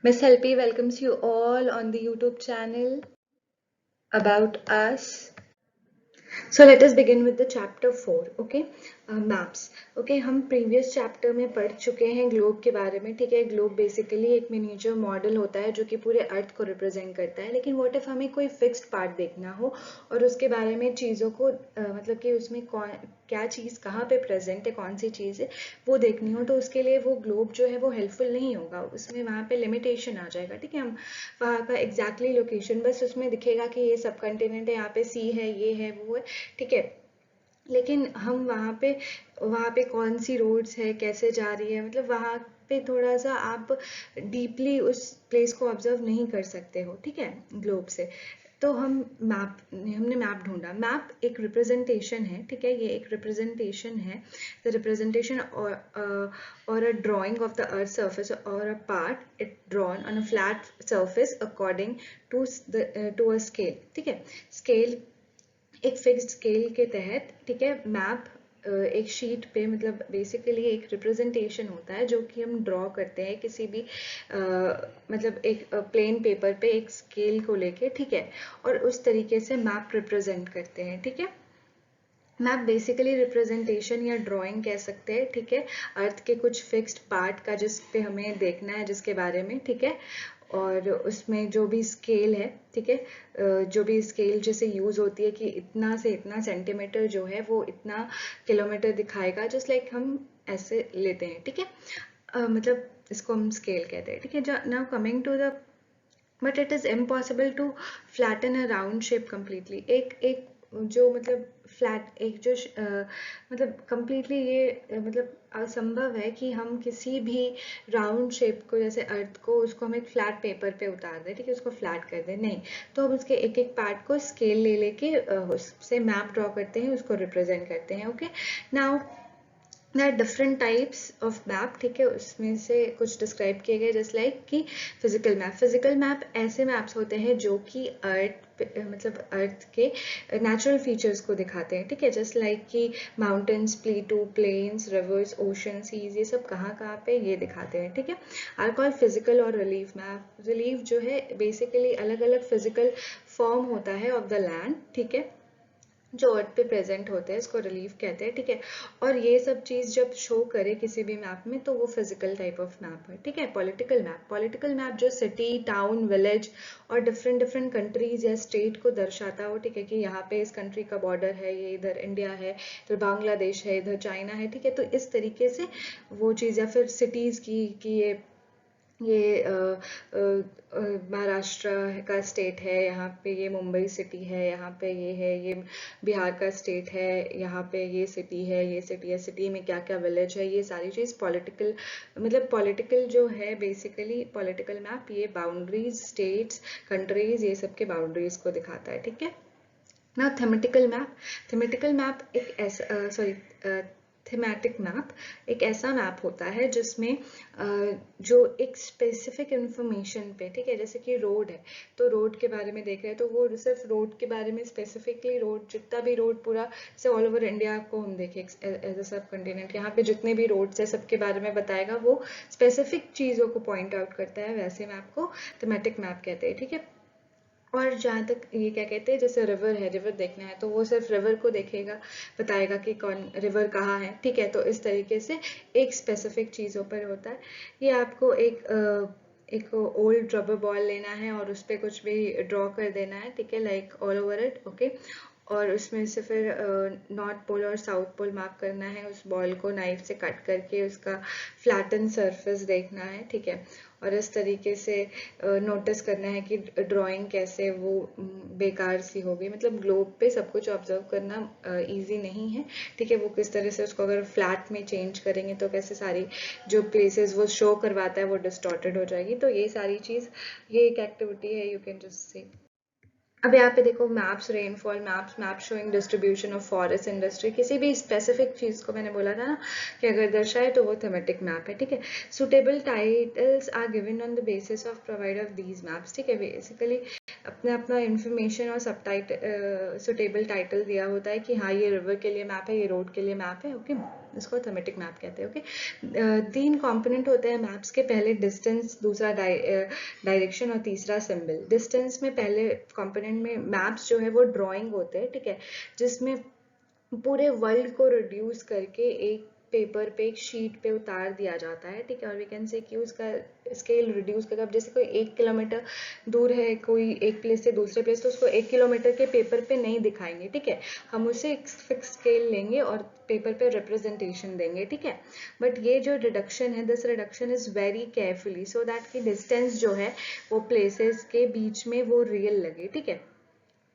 Miss Helpy welcomes you all on the YouTube channel About Us. So let us begin with the chapter 4, okay? Maps. Okay, हम previous chapter में पढ़ चुके हैं globe के बारे में, ठीक है? ग्लोब बेसिकली एक मिनिएचर मॉडल होता है जो कि पूरे अर्थ को रिप्रेजेंट करता है, लेकिन व्हाट इफ हमें कोई फिक्स्ड पार्ट देखना हो और उसके बारे में चीज़ों को मतलब कि उसमें कौन क्या चीज़ कहाँ पे प्रेजेंट है, कौन सी चीज़ है वो देखनी हो, तो उसके लिए वो ग्लोब जो है वो हेल्पफुल नहीं होगा, उसमें वहाँ पे लिमिटेशन आ जाएगा, ठीक है? हम वहाँ का एग्जैक्टली लोकेशन बस उसमें दिखेगा कि ये सब कंटिनेंट है, यहाँ पे सी है, ये है, वो है, ठीक है? लेकिन हम वहाँ पे कौन सी रोड्स है, कैसे जा रही है, मतलब वहाँ पे थोड़ा सा आप डीपली उस प्लेस को ऑब्जर्व नहीं कर सकते हो, ठीक है, ग्लोब से। तो हमने मैप ढूंढा। मैप एक रिप्रेजेंटेशन है, ठीक है, ये एक रिप्रेजेंटेशन है, the representation or a drawing of the earth surface or a part it drawn on a flat surface according to a scale, ठीक है? स्केल एक फिक्स्ड स्केल के तहत, ठीक है? मैप एक शीट पे मतलब बेसिकली एक रिप्रेजेंटेशन होता है जो कि हम ड्रॉ करते हैं किसी भी मतलब एक प्लेन पेपर पे एक स्केल को लेके, ठीक है? और उस तरीके से मैप रिप्रेजेंट करते हैं, ठीक है? मैप बेसिकली रिप्रेजेंटेशन या ड्राइंग कह सकते हैं, ठीक है? अर्थ के कुछ फिक्स्ड पार्ट का जिस पे हमें देखना है, जिसके बारे में, ठीक है? और उसमें जो भी स्केल है, ठीक है, जो भी स्केल जैसे यूज होती है कि इतना से इतना सेंटीमीटर जो है वो इतना किलोमीटर दिखाएगा, जस्ट लाइक हम ऐसे लेते हैं, ठीक है? मतलब इसको हम स्केल कहते हैं, ठीक है? Now coming to the but it is impossible to flatten a round shape completely. एक एक जो मतलब फ्लैट एक जो मतलब कम्प्लीटली ये मतलब असंभव है कि हम किसी भी राउंड शेप को, जैसे अर्थ को, उसको हम एक फ्लैट पेपर पे उतार दें, ठीक है, उसको फ्लैट कर दें, नहीं। तो हम उसके एक एक पार्ट को स्केल ले लेके उससे मैप ड्रॉ करते हैं, उसको रिप्रेजेंट करते हैं, okay? Now there are different types of map, ठीक है? उसमें से कुछ डिस्क्राइब किए गए, जस्ट लाइक कि फिजिकल मैप ऐसे मैप्स होते हैं जो कि अर्थ मतलब अर्थ के नेचुरल फीचर्स को दिखाते हैं, ठीक है? जस्ट लाइक कि mountains, plateau, plains, rivers, ocean, seas, ये सब कहाँ कहाँ पे ये दिखाते हैं, ठीक है? आर कॉल्ड फिजिकल और रिलीफ मैप। रिलीफ जो है बेसिकली अलग अलग फिजिकल फॉर्म होता है ऑफ द लैंड, ठीक है, जो अर्थ पे प्रेजेंट होते हैं, इसको रिलीफ कहते हैं, ठीक है? और ये सब चीज़ जब शो करे किसी भी मैप में तो वो फिजिकल टाइप ऑफ मैप है, ठीक है? पॉलिटिकल मैप जो सिटी, टाउन, विलेज और डिफरेंट डिफरेंट कंट्रीज या स्टेट को दर्शाता हो, ठीक है, कि यहाँ पे इस कंट्री का बॉर्डर है, ये इधर इंडिया है, इधर बांग्लादेश है, इधर चाइना है, ठीक है? तो इस तरीके से वो चीज़, या फिर सिटीज़ की कि ये महाराष्ट्र का स्टेट है, यहाँ पे ये मुंबई सिटी है, यहाँ पे ये है, ये बिहार का स्टेट है, यहाँ पे ये सिटी है, ये सिटी है, सिटी में क्या क्या विलेज है, ये सारी चीज़ पॉलिटिकल मतलब पॉलिटिकल जो है बेसिकली पॉलिटिकल मैप ये बाउंड्रीज, स्टेट्स, कंट्रीज, ये सब के बाउंड्रीज को दिखाता है, ठीक है? ना थीमेटिकल मैप एक ऐसा थीमेटिक मैप एक ऐसा मैप होता है जिसमें जो एक स्पेसिफिक इंफॉर्मेशन पे, ठीक है, जैसे कि रोड है तो रोड के बारे में देख रहे हैं तो वो सिर्फ रोड के बारे में स्पेसिफिकली रोड, जितना भी रोड पूरा से ऑल ओवर इंडिया को हम देखें एज अ सब कंटिनेंट, यहाँ पे जितने भी रोड्स है सबके बारे में बताएगा, वो स्पेसिफिक चीज़ों को पॉइंट आउट करता है, वैसे मैप को थीमेटिक मैप कहते हैं, ठीक है? और जहाँ तक ये क्या कहते हैं, जैसे रिवर है, रिवर देखना है तो वो सिर्फ रिवर को देखेगा, बताएगा कि कौन रिवर कहाँ है, ठीक है? तो इस तरीके से एक स्पेसिफिक चीज़ों पर होता है। ये आपको एक ओल्ड रबर बॉल लेना है और उस पर कुछ भी ड्रॉ कर देना है, ठीक है, like all over it, okay? और उसमें से फिर नॉर्थ पोल और साउथ पोल मार्क करना है, उस बॉल को नाइफ से कट करके उसका फ्लैटन सरफेस देखना है, ठीक है? और इस तरीके से नोटिस करना है कि ड्राइंग कैसे वो बेकार सी होगी, मतलब ग्लोब पे सब कुछ ऑब्जर्व करना इजी नहीं है, ठीक है? वो किस तरह से उसको अगर फ्लैट में चेंज करेंगे तो कैसे सारी जो प्लेसेस वो शो करवाता है वो डिस्टॉर्टेड हो जाएगी, तो ये सारी चीज़, ये एक एक्टिविटी है, यू कैन जस्ट से। अब यहाँ पे देखो maps, rainfall maps, map showing distribution of forest industry, किसी भी स्पेसिफिक चीज़ को मैंने बोला था ना कि अगर दर्शाए तो वो थीमेटिक मैप है, ठीक है? Suitable titles are given on the basis of provide of these maps, ठीक है? बेसिकली अपना अपना इंफॉर्मेशन और सब सुटेबल टाइटल दिया होता है कि हाँ ये रिवर के लिए मैप है, ये रोड के लिए मैप है, ओके? इसको थमेटिक मैप कहते हैं। ओके, 3 कंपोनेंट होते हैं मैप्स के, पहले डिस्टेंस, दूसरा डायरेक्शन और तीसरा सिंबल। डिस्टेंस में पहले कंपोनेंट में मैप्स जो है वो ड्राइंग होते हैं, ठीक है, जिसमें पूरे वर्ल्ड को रिड्यूस करके एक पेपर पे, एक शीट पे उतार दिया जाता है, ठीक है। और वी कैन से कि उसका स्केल रिड्यूस करके, अब जैसे कोई 1 किलोमीटर दूर है कोई एक प्लेस से दूसरे प्लेस, तो उसको 1 किलोमीटर के पेपर पे नहीं दिखाएंगे, ठीक है, हम उसे एक फिक्स स्केल लेंगे और पेपर पे रिप्रेजेंटेशन देंगे, ठीक है। बट ये जो रिडक्शन है, this reduction is very carefully so that कि डिस्टेंस जो है वो प्लेसेस के बीच में वो रियल लगे, ठीक है।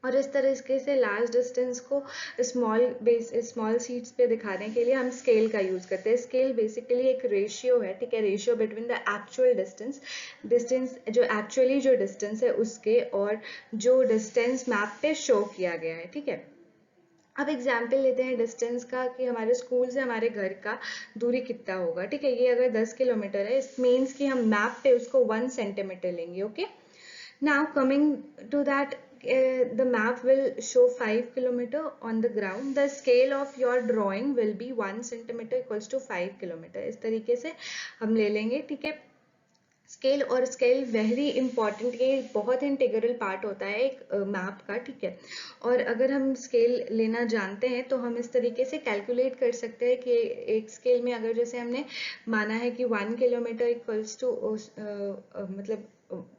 और इस तरीके से लार्ज डिस्टेंस को स्मॉल शीट्स पे दिखाने के लिए हम स्केल का यूज करते हैं। स्केल बेसिकली एक रेशियो है, ठीक है, ratio between the actual distance, जो एक्चुअली जो डिस्टेंस है उसके, और जो डिस्टेंस मैप पे शो किया गया है, ठीक है। अब एग्जाम्पल लेते हैं डिस्टेंस का कि हमारे स्कूल से हमारे घर का दूरी कितना होगा, ठीक है। ये अगर 10 किलोमीटर है, इट मीन्स कि हम मैप पे उसको 1 सेंटीमीटर लेंगे। Okay, now coming to that, the map will show 5 kilometer on the ground. The scale of your drawing will be 1 centimeter equals to 5 kilometer. इस तरीके से हम ले लेंगे, ठीक है। स्केल, और स्केल वेरी इंपॉर्टेंट, ये बहुत इंटीग्रल पार्ट होता है एक मैप का, ठीक है। और अगर हम स्केल लेना जानते हैं तो हम इस तरीके से कैलकुलेट कर सकते हैं कि एक स्केल में अगर जैसे हमने माना है कि 1 किलोमीटर इक्वल्स टू मतलब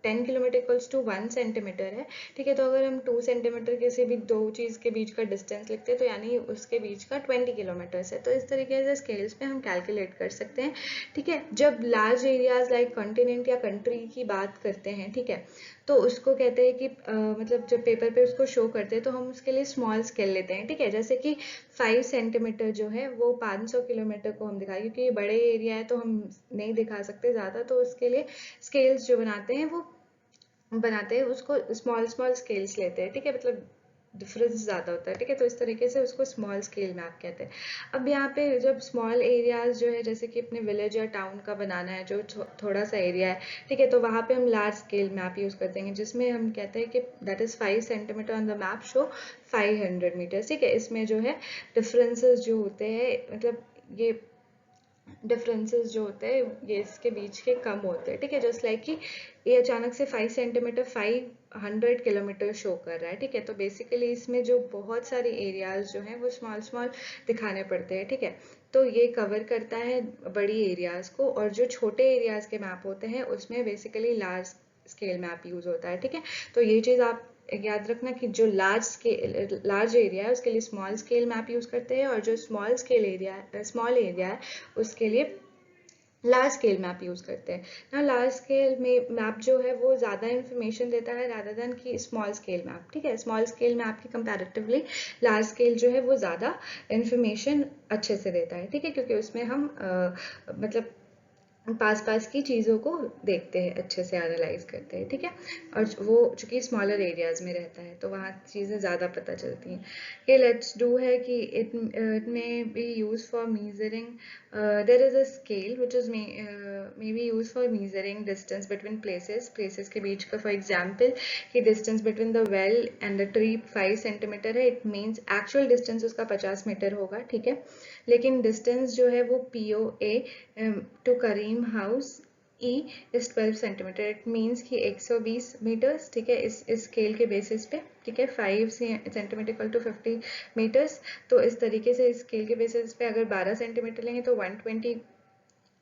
10 किलोमीटर इक्वल्स टू 1 सेंटीमीटर है, ठीक है। तो अगर हम 2 सेंटीमीटर किसी भी दो चीज़ के बीच का डिस्टेंस लिखते हैं तो यानी उसके बीच का 20 किलोमीटर्स है। तो इस तरीके से स्केल्स पे हम कैलकुलेट कर सकते हैं, ठीक है। जब लार्ज एरियाज लाइक कॉन्टिनेंट या कंट्री की बात करते हैं, ठीक है, तो उसको कहते हैं कि मतलब जब पेपर पे उसको शो करते हैं तो हम उसके लिए स्मॉल स्केल लेते हैं, ठीक है। जैसे कि 5 सेंटीमीटर जो है वो 500 किलोमीटर को हम दिखाएं, क्योंकि ये बड़े एरिया है तो हम नहीं दिखा सकते ज़्यादा, तो उसके लिए स्केल्स जो बनाते हैं उसको स्मॉल स्मॉल स्केल्स लेते हैं, ठीक है, मतलब डिफरेंस ज़्यादा होता है, ठीक है। तो इस तरीके से उसको स्मॉल स्केल मैप कहते हैं। अब यहाँ पे जब स्मॉल एरियाज जो है, जैसे कि अपने विलेज या टाउन का बनाना है जो थोड़ा सा एरिया है, ठीक है, तो वहाँ पे हम लार्ज स्केल मैप यूज़ करते हैं, जिसमें हम कहते हैं कि that is 5 centimetre on the map show 500 metres, ठीक है। इसमें जो है डिफरेंसेस जो होते हैं, मतलब ये डिफरेंसेस जो होते हैं ये इसके बीच के कम होते हैं, ठीक है। जस्ट लाइक कि ये अचानक से 5 सेंटीमीटर 500 किलोमीटर शो कर रहा है, ठीक है। तो बेसिकली इसमें जो बहुत सारे एरियाज जो हैं वो स्मॉल स्मॉल दिखाने पड़ते हैं, ठीक है। तो ये कवर करता है बड़ी एरियाज को, और जो छोटे एरियाज के मैप होते हैं उसमें basically large scale map use होता है, ठीक है। तो ये चीज़ आप याद रखना कि जो लार्ज एरिया है उसके लिए स्मॉल स्केल मैप यूज करते हैं, और जो स्मॉल एरिया है उसके लिए लार्ज स्केल मैप यूज करते हैं ना। लार्ज स्केल में मैप जो है वो ज़्यादा इन्फॉर्मेशन देता है रादर देन कि स्मॉल स्केल मैप, ठीक है। स्मॉल स्केल मैप की कंपैरेटिवली लार्ज स्केल जो है वो ज़्यादा इन्फॉर्मेशन अच्छे से देता है, ठीक है, क्योंकि उसमें हम मतलब पास की चीज़ों को देखते हैं, अच्छे से एनालाइज करते हैं, ठीक है। और वो चूंकि स्मॉलर एरियाज में रहता है तो वहाँ चीज़ें ज़्यादा पता चलती हैं। ये लेट्स डू है कि it may be use for measuring, there is a scale which is may be use for measuring distance between places के बीच का। फॉर एग्जाम्पल कि distance between the well and the tree 5 centimetre है, it means actual distance उसका 50 metre होगा, ठीक है। लेकिन distance जो है वो POA to Karim house E is 12 centimetre, it means कि 120 मीटर्स, ठीक है, इस स्केल के बेसिस पे, ठीक है। 5 सेंटीमीटर इक्वल टू 50 मीटर्स। तो इस तरीके से इस स्केल के बेसिस पे अगर 12 सेंटीमीटर लेंगे तो 120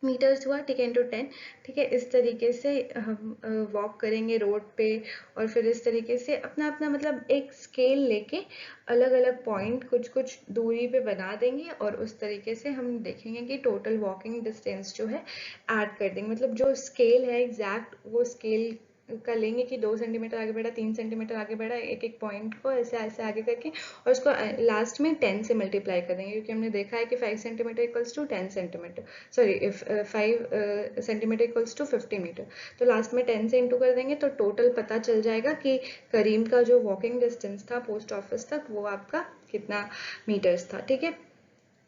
मीटर्स हुआ, ठीक है, इंटू 10, ठीक है। इस तरीके से हम वॉक करेंगे रोड पे, और फिर इस तरीके से अपना अपना मतलब एक स्केल लेके अलग अलग पॉइंट कुछ कुछ दूरी पे बना देंगे, और उस तरीके से हम देखेंगे कि टोटल वॉकिंग डिस्टेंस जो है ऐड कर देंगे। मतलब जो स्केल है एग्जैक्ट वो स्केल का लेंगे कि 2 सेंटीमीटर आगे बढ़ा, 3 सेंटीमीटर आगे बढ़ा, एक एक पॉइंट को ऐसे ऐसे आगे करके, और उसको लास्ट में 10 से मल्टीप्लाई कर देंगे, क्योंकि हमने देखा है कि 5 centimetre equals to 10 centimetre, sorry, if 5 centimetre equals to 50 metre, तो लास्ट में 10 से इंटू कर देंगे तो टोटल पता चल जाएगा कि करीम का जो वॉकिंग डिस्टेंस था पोस्ट ऑफिस तक वो आपका कितना मीटर्स था, ठीक है।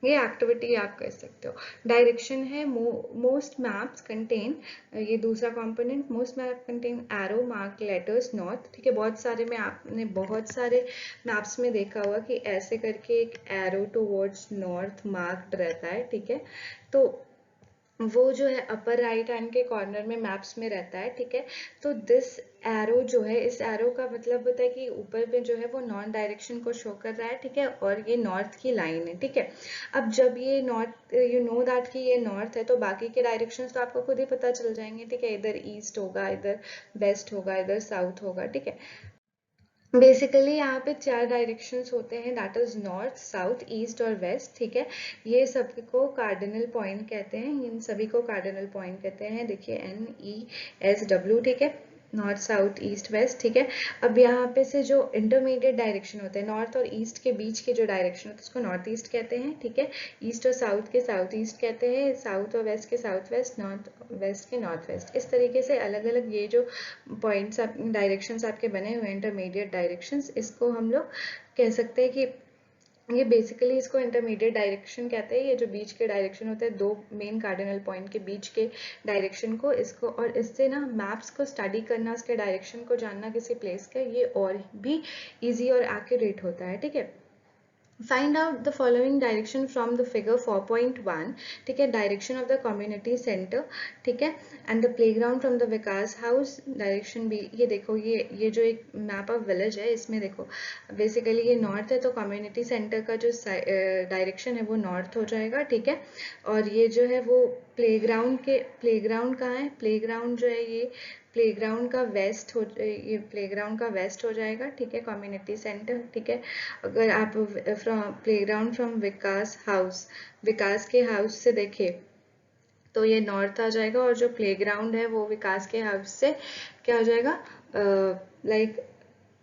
ये एक्टिविटी आप कर सकते हो। डायरेक्शन है मोस्ट मैप्स कंटेन, ये दूसरा component, most map contain arrow mark letters north. ठीक है, बहुत सारे में आपने बहुत सारे मैप्स में देखा होगा कि ऐसे करके एक एरो टुवर्ड्स नॉर्थ मार्क्ड रहता है। ठीक है, तो वो जो है अपर राइट हैंड के कॉर्नर में मैप्स में रहता है। ठीक है, तो दिस एरो जो है, इस एरो का मतलब होता है कि ऊपर पे जो है वो नॉर्थ डायरेक्शन को शो कर रहा है। ठीक है, और ये नॉर्थ की लाइन है। ठीक है, अब जब ये नॉर्थ, यू नो दैट कि ये नॉर्थ है, तो बाकी के डायरेक्शंस तो आपको खुद ही पता चल जाएंगे। ठीक है, इधर ईस्ट होगा, इधर वेस्ट होगा, इधर साउथ होगा। ठीक है, बेसिकली यहाँ पे 4 डायरेक्शंस होते हैं, that is north, south, east और वेस्ट। ठीक है, ये सबको कार्डिनल पॉइंट कहते हैं, इन सभी को कार्डिनल पॉइंट कहते हैं। देखिए NESW। ठीक है, नॉर्थ साउथ ईस्ट वेस्ट। ठीक है, अब यहाँ पे से जो इंटरमीडिएट डायरेक्शन होते हैं, नॉर्थ और ईस्ट के बीच के जो डायरेक्शन होते हैं उसको नॉर्थ ईस्ट कहते हैं। ठीक है, ईस्ट और साउथ के साउथ ईस्ट कहते हैं, साउथ और वेस्ट के साउथ वेस्ट, नॉर्थ वेस्ट के नॉर्थ वेस्ट। इस तरीके से अलग अलग ये जो पॉइंट्स आप डायरेक्शंस आपके बने हुए हैं, इंटरमीडिएट डायरेक्शंस, इसको हम लोग कह सकते हैं कि ये बेसिकली इसको इंटरमीडिएट डायरेक्शन कहते हैं। ये जो बीच के डायरेक्शन होते हैं, दो मेन कार्डिनल पॉइंट के बीच के डायरेक्शन को, इसको, और इससे ना मैप्स को स्टडी करना, उसके डायरेक्शन को जानना किसी प्लेस का, ये और भी इजी और एक्यूरेट होता है। ठीक है, find out the following direction from the figure 4.1। ठीक है, direction of the community centre. ठीक है, and the playground from the Vikas house direction भी। ये देखो, ये जो एक मैप ऑफ विलेज है, इसमें देखो बेसिकली ये नॉर्थ है, तो कम्युनिटी सेंटर का जो डायरेक्शन है वो नॉर्थ हो जाएगा। ठीक है, और ये जो है वो प्लेग्राउंड कहाँ है, प्लेग्राउंड जो है ये प्लेग्राउंड का वेस्ट हो, ये प्लेग्राउंड का वेस्ट हो जाएगा। ठीक है, कम्युनिटी सेंटर। ठीक है, अगर आप from playground from Vikas house, Vikas के हाउस से देखें तो ये नॉर्थ आ जाएगा, और जो प्लेग्राउंड है वो विकास के हाउस से क्या हो जाएगा, लाइक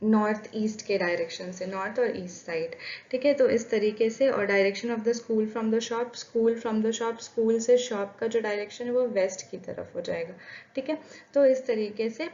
नॉर्थ ईस्ट के डायरेक्शन से, नॉर्थ और ईस्ट साइड। ठीक है, तो इस तरीके से। और direction of the school from the shop, school from the shop, school से शॉप का जो डायरेक्शन है वो वेस्ट की तरफ हो जाएगा। ठीक है, तो इस तरीके से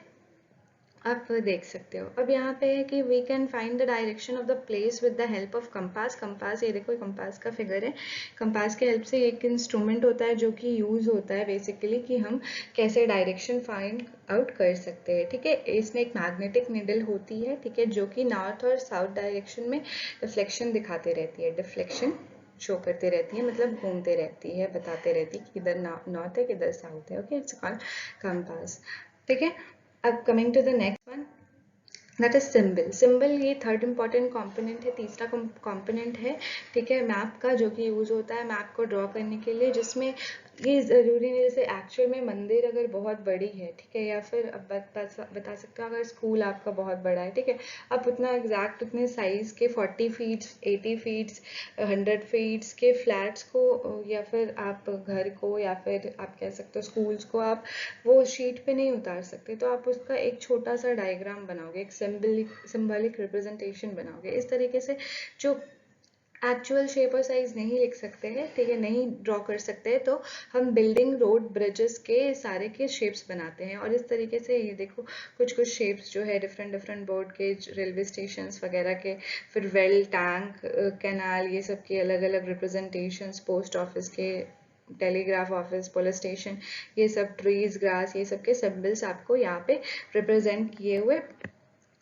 आप देख सकते हो। अब यहाँ पे है कि we can find the direction of the place with the help of compass. Compass, ये देखो कंपास का फिगर है। कंपास के हेल्प से एक इंस्ट्रूमेंट होता है जो कि यूज होता है बेसिकली कि हम कैसे डायरेक्शन फाइंड आउट कर सकते हैं। ठीक है, इसमें एक मैग्नेटिक निडल होती है। ठीक है, जो कि नॉर्थ और साउथ डायरेक्शन में डिफ्लेक्शन दिखाते रहती है, डिफ्लेक्शन शो करते रहती है, मतलब घूमते रहती है, बताते रहती है कि इधर नॉर्थ है, किधर साउथ है। Okay, it's called compass. ठीक है, अब coming to the next one, that is symbol. Symbol ये थर्ड इंपॉर्टेंट कंपोनेंट है, तीसरा कंपोनेंट है। ठीक है, मैप का, जो कि यूज होता है मैप को ड्रॉ करने के लिए, जिसमें ये जरूरी नहीं, जैसे एक्चुअल में मंदिर अगर बहुत बड़ी है, ठीक है, या फिर अब बता सकते हो अगर स्कूल आपका बहुत बड़ा है, ठीक है, आप उतना एग्जैक्ट उतने साइज के 40 फीट्स, 80 फीट्स, 100 फीट्स के फ्लैट्स को, या फिर आप घर को, या फिर आप कह सकते हो स्कूल्स को, आप वो शीट पे नहीं उतार सकते, तो आप उसका एक छोटा सा डायग्राम बनाओगे, एक सिंबॉलिक रिप्रेजेंटेशन बनाओगे। इस तरीके से जो एक्चुअल शेप और साइज नहीं लिख सकते हैं, ठीक है, नहीं ड्रॉ कर सकते हैं, तो हम बिल्डिंग, रोड, ब्रिजेस के सारे के शेप्स बनाते हैं। और इस तरीके से ये देखो कुछ कुछ शेप्स जो है डिफरेंट डिफरेंट बोर्ड के, रेलवे स्टेशन वगैरह के, फिर वेल, टैंक, कैनाल, ये सब के अलग अलग रिप्रेजेंटेशंस, पोस्ट ऑफिस के, टेलीग्राफ ऑफिस, पुलिस स्टेशन, ये सब, ट्रीज, ग्रास, ये सब के सिंबल्स आपको यहाँ पे रिप्रेजेंट किए हुए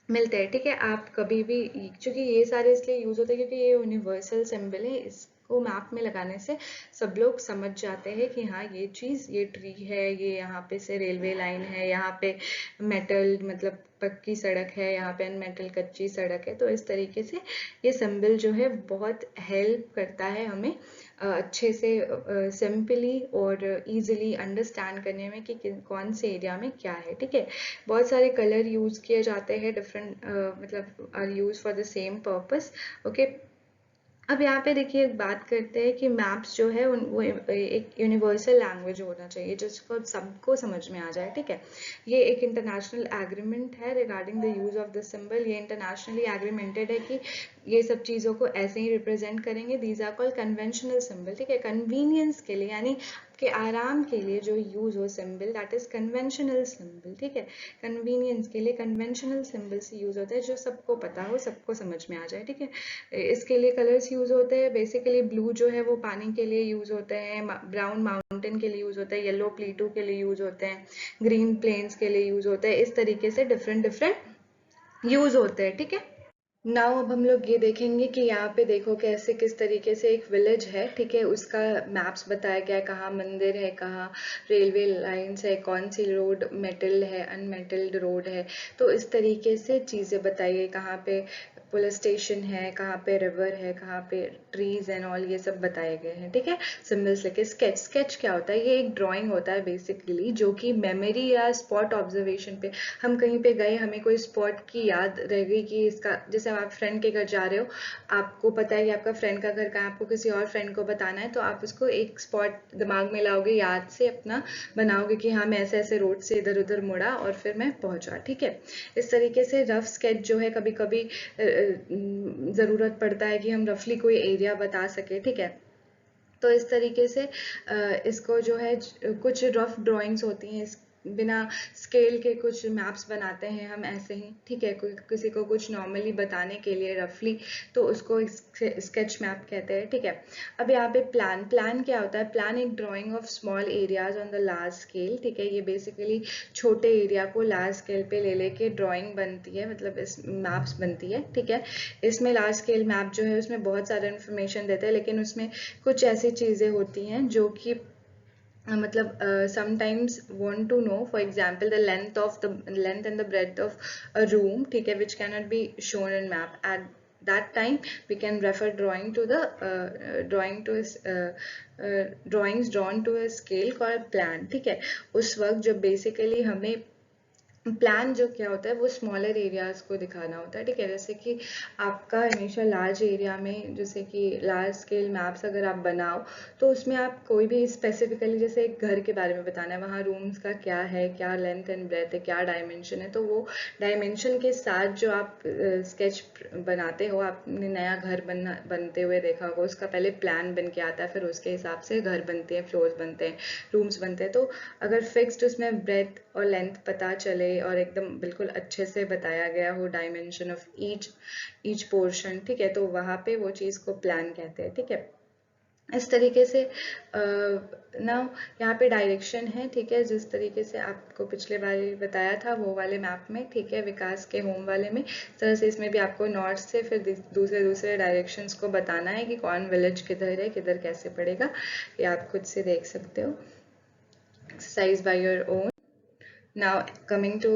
मिलते हैं। ठीक है, आप कभी भी, क्योंकि ये सारे इसलिए यूज होते हैं क्योंकि ये यूनिवर्सल सिंबल है, इसको मैप में लगाने से सब लोग समझ जाते हैं कि हाँ ये चीज, ये ट्री है, ये यहाँ पे से रेलवे लाइन है, यहाँ पे मेटल मतलब पक्की सड़क है, यहाँ पे अनमेटल कच्ची सड़क है। तो इस तरीके से ये सिंबल जो है बहुत हेल्प करता है हमें अच्छे से सिंपली और इजीली अंडरस्टैंड करने में कि कौन से एरिया में क्या है। ठीक है, बहुत सारे कलर यूज किए जाते हैं, डिफरेंट मतलब are use for the same purpose. Okay, अब यहाँ पे देखिए बात करते हैं कि मैप्स जो है वो एक यूनिवर्सल लैंग्वेज होना चाहिए जिसको सबको समझ में आ जाए। ठीक है, ये एक इंटरनेशनल एग्रीमेंट है regarding the use of the symbol. ये इंटरनेशनली एग्रीमेंटेड है कि ये सब चीज़ों को ऐसे ही रिप्रेजेंट करेंगे। These are called conventional symbol, ठीक है। कन्वीनियंस के लिए यानी के आराम के लिए जो यूज हो symbol, that is conventional symbol, ठीक है। कन्वीनियंस के लिए कन्वेंशनल सिंबल्स यूज होते हैं, जो सबको पता हो, सबको समझ में आ जाए, ठीक है। इसके लिए कलर्स यूज होते हैं। बेसिकली ब्लू जो है वो पानी के लिए यूज होते हैं, ब्राउन माउंटेन के लिए यूज होता है, येलो प्लेटू के लिए यूज होते हैं, ग्रीन प्लेन्स के लिए यूज होते हैं। इस तरीके से डिफरेंट डिफरेंट यूज होते हैं, ठीक है। नाउ अब हम लोग ये देखेंगे कि यहाँ पे देखो कैसे किस तरीके से एक विलेज है, ठीक है, उसका मैप्स बताया गया है, कहाँ मंदिर है, कहाँ रेलवे लाइंस है, कौन सी रोड मेटल्ड है, अनमेटल्ड रोड है। तो इस तरीके से चीज़ें बताई गई, कहाँ पे पुलिस स्टेशन है, कहाँ पे रिवर है, कहाँ पे ट्रीज एंड ऑल, ये सब बताए गए हैं, ठीक है। सिंबल्स लेके स्केच, स्केच क्या होता है, ये एक ड्राइंग होता है बेसिकली, जो कि मेमोरी या स्पॉट ऑब्जर्वेशन पे, हम कहीं पे गए, हमें कोई स्पॉट की याद रह गई कि इसका, जैसे आप फ्रेंड के घर जा रहे हो, आपको पता है कि आपका फ्रेंड का घर कहाँ है, आपको किसी और फ्रेंड को बताना है, तो आप उसको एक स्पॉट दिमाग में लाओगे, याद से अपना बनाओगे कि हाँ मैं ऐसे ऐसे रोड से इधर उधर मुड़ा और फिर मैं पहुंचा, ठीक है। इस तरीके से रफ स्केच जो है, कभी कभी ज़रूरत पड़ता है कि हम रफली कोई एरिया बता सके, ठीक है। तो इस तरीके से इसको जो है कुछ रफ ड्राइंग्स होती हैं, बिना स्केल के कुछ मैप्स बनाते हैं हम ऐसे ही, ठीक है। किसी को कुछ नॉर्मली बताने के लिए रफली, तो उसको स्केच मैप कहते हैं, ठीक है। अब यहाँ पे प्लान, प्लान क्या होता है, प्लान एक drying of small areas on the large scale, ठीक है। ये बेसिकली छोटे एरिया को लार्ज स्केल पे ले लेके ड्राइंग बनती है, मतलब इस मैप्स बनती है, ठीक है। इसमें लार्ज स्केल मैप जो है उसमें बहुत सारा इन्फॉर्मेशन देते हैं, लेकिन उसमें कुछ ऐसी चीज़ें होती हैं जो कि मतलब sometimes want to know, for example the length and the breadth of a room, ठीक है, which can not be shown in map at that time. We can refer drawing to the drawings drawn to a scale called plan, ठीक है। उस वक्त जब basically हमें plan जो क्या होता है वो स्मॉलर एरियाज को दिखाना होता है, ठीक है। जैसे कि आपका हमेशा लार्ज एरिया में, जैसे कि लार्ज स्केल मैप्स अगर आप बनाओ, तो उसमें आप कोई भी स्पेसिफिकली, जैसे एक घर के बारे में बताना है, वहाँ रूम्स का क्या है, क्या लेंथ एंड ब्रेथ है, क्या डायमेंशन है, तो वो डायमेंशन के साथ जो आप स्केच बनाते हो, आपने नया घर बनते हुए देखा होगा, उसका पहले प्लान बन के आता है, फिर उसके हिसाब से घर बनते हैं, फ्लोर्स बनते हैं, रूम्स बनते हैं। तो अगर फिक्स्ड उसमें ब्रेथ और लेंथ पता चले और एकदम बिल्कुल अच्छे से बताया गया हो डायमेंशन ऑफ ईच पोर्शन, ठीक है, तो वहाँ पे वो चीज़ को प्लान कहते हैं, ठीक है। इस तरीके से ना यहाँ पे डायरेक्शन है, ठीक है, जिस तरीके से आपको पिछले बार बताया था वो वाले मैप में, ठीक है, विकास के होम वाले में, इस तरह से इसमें भी आपको नॉर्थ से फिर दूसरे दूसरे डायरेक्शंस को बताना है कि कौन विलेज किधर है, किधर कैसे पड़ेगा, ये आप खुद से देख सकते हो, exercise by your own. Now coming to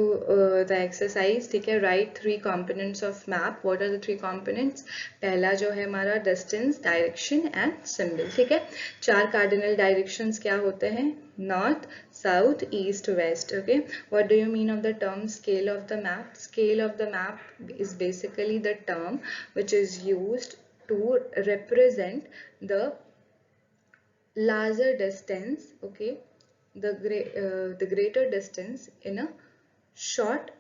the exercise, ठीक है, write three components of map. What are the three components? पहला जो है हमारा distance, direction and symbol, ठीक है। चार cardinal directions क्या होते हैं? North, South, East, West, okay. What do you mean of the term scale of the map? Scale of the map is basically the term which is used to represent the larger distance, okay, the greater distance in a short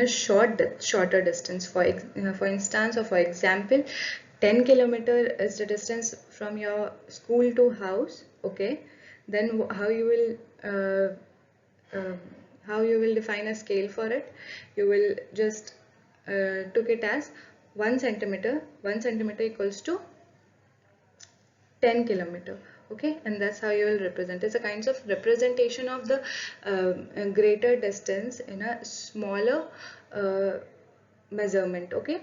shorter distance. For instance, or for example, 10 kilometer is the distance from your school to house, okay. Then how you will uh, how you will define a scale for it? You will just took it as 1 centimeter. 1 centimeter equals to 10 kilometer, okay, and that's how you will represent. It's a kind of representation of the greater distance in a smaller uh, measurement, okay.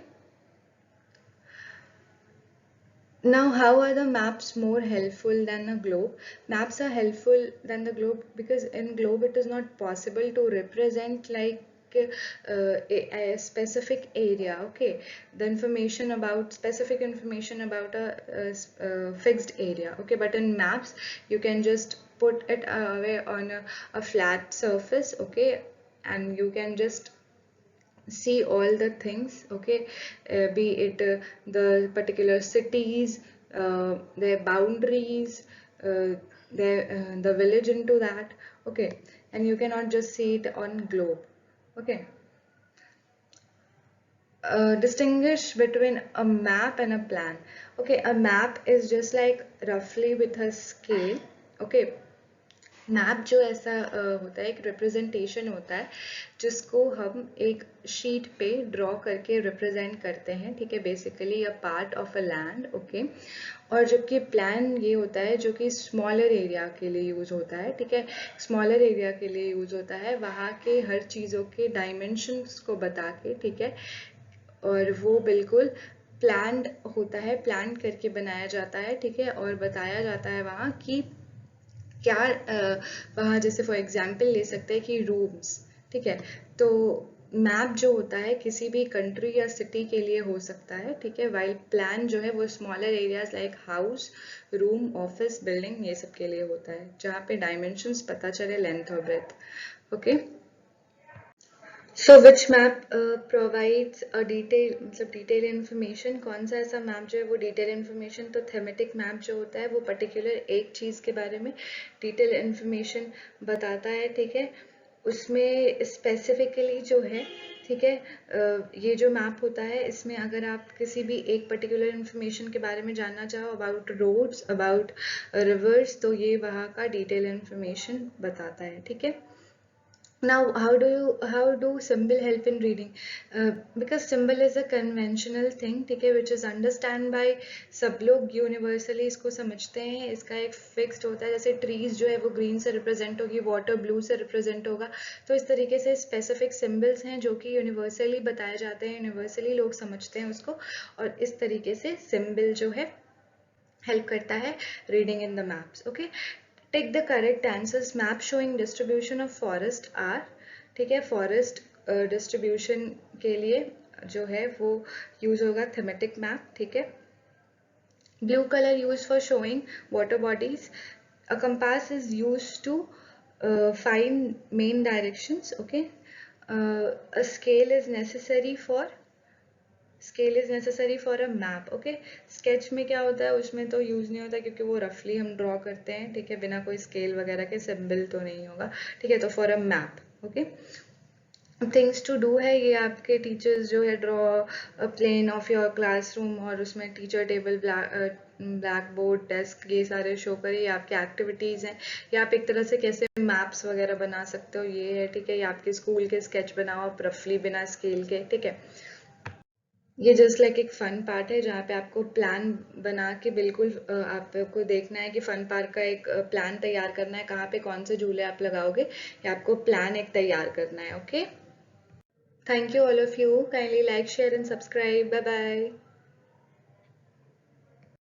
Now, how are the maps more helpful than a globe? Maps are helpful than the globe because in globe it is not possible to represent like a specific area, okay. The information about specific information about a fixed area, okay. But in maps you can just put it away on a flat surface, okay, and you can just see all the things, okay, be it the particular cities, their boundaries, the village into that, okay, and you cannot just see it on globe, okay. distinguish between a map and a plan. Okay, a map is just like roughly with a scale. Okay, map जो ऐसा होता है, एक representation होता है जिसको हम एक शीट पे ड्रॉ करके रिप्रेजेंट करते हैं, ठीक है, basically a part of a land. Okay, और जबकि प्लान ये होता है जो कि स्मॉलर एरिया के लिए यूज होता है, ठीक है, स्मॉलर एरिया के लिए यूज होता है, वहाँ के हर चीज़ों के डायमेंशंस को बता के, ठीक है, और वो बिल्कुल प्लान्ड होता है, प्लान करके बनाया जाता है, ठीक है, और बताया जाता है वहाँ कि क्या वहाँ जैसे फॉर एग्जांपल ले सकते हैं कि रूम्स, ठीक है, तो मैप जो होता है किसी भी कंट्री या सिटी के लिए हो सकता है, ठीक है, वाइल प्लान जो है वो smaller areas like house, room, office, building, ये सब के लिए होता है, जहाँ पे डायमेंशंस पता चले, लेंथ और breadth. Okay, so which map provides a detail, मतलब डिटेल इन्फॉर्मेशन, कौन सा ऐसा मैप जो है वो डिटेल इन्फॉर्मेशन, तो थेमेटिक मैप जो होता है वो पर्टिकुलर एक चीज़ के बारे में डिटेल इन्फॉर्मेशन बताता है, ठीक है, उसमें स्पेसिफिकली जो है, ठीक है, ये जो मैप होता है इसमें अगर आप किसी भी एक पर्टिकुलर इन्फॉर्मेशन के बारे में जानना चाहो, अबाउट रोड्स, अबाउट रिवर्स, तो ये वहाँ का डिटेल इन्फॉर्मेशन बताता है, ठीक है। Now, how do symbol help in reading? Because symbol is a conventional thing, ठीक है, which is understand by सब लोग universally इसको समझते हैं, इसका एक fixed होता है, जैसे trees जो है वो green से represent होगी, water blue से represent होगा, तो इस तरीके से specific symbols हैं जो कि universally बताए जाते हैं, universally लोग समझते हैं उसको, और इस तरीके से symbol जो है हेल्प करता है reading in the maps. Okay, take the correct answers. Map showing distribution of forest are, ठीक है, फॉरेस्ट डिस्ट्रीब्यूशन के लिए जो है वो यूज होगा थीमेटिक मैप, ठीक है। Blue colour use for showing water bodies, a compass is use to find main directions, okay, a scale is necessary for, scale is necessary for a map. Okay, sketch में क्या होता है, उसमें तो use नहीं होता क्योंकि वो रफली हम ड्रॉ करते हैं, ठीक है, बिना कोई स्केल वगैरह के, सिंबल तो नहीं होगा, ठीक है, तो for a map. Okay, things to do है, ये आपके टीचर्स जो है draw a plan of your classroom, और उसमें teacher table, black board, desk, ये सारे शो करें, ये आपके एक्टिविटीज़ हैं, या आप एक तरह से कैसे मैप्स वगैरह बना सकते हो, ये है, ठीक है, ये आपके स्कूल के स्केच बनाओ आप रफली बिना स्केल के, ठीक है। ये जस्ट लाइक एक फन पार्ट है जहाँ पे आपको प्लान बना के बिल्कुल आपको देखना है कि फन पार्क का एक प्लान तैयार करना है, कहाँ पे कौन से झूले आप लगाओगे, ये आपको प्लान एक तैयार करना है। Okay, thank you all of you, kindly like, share and subscribe, bye bye.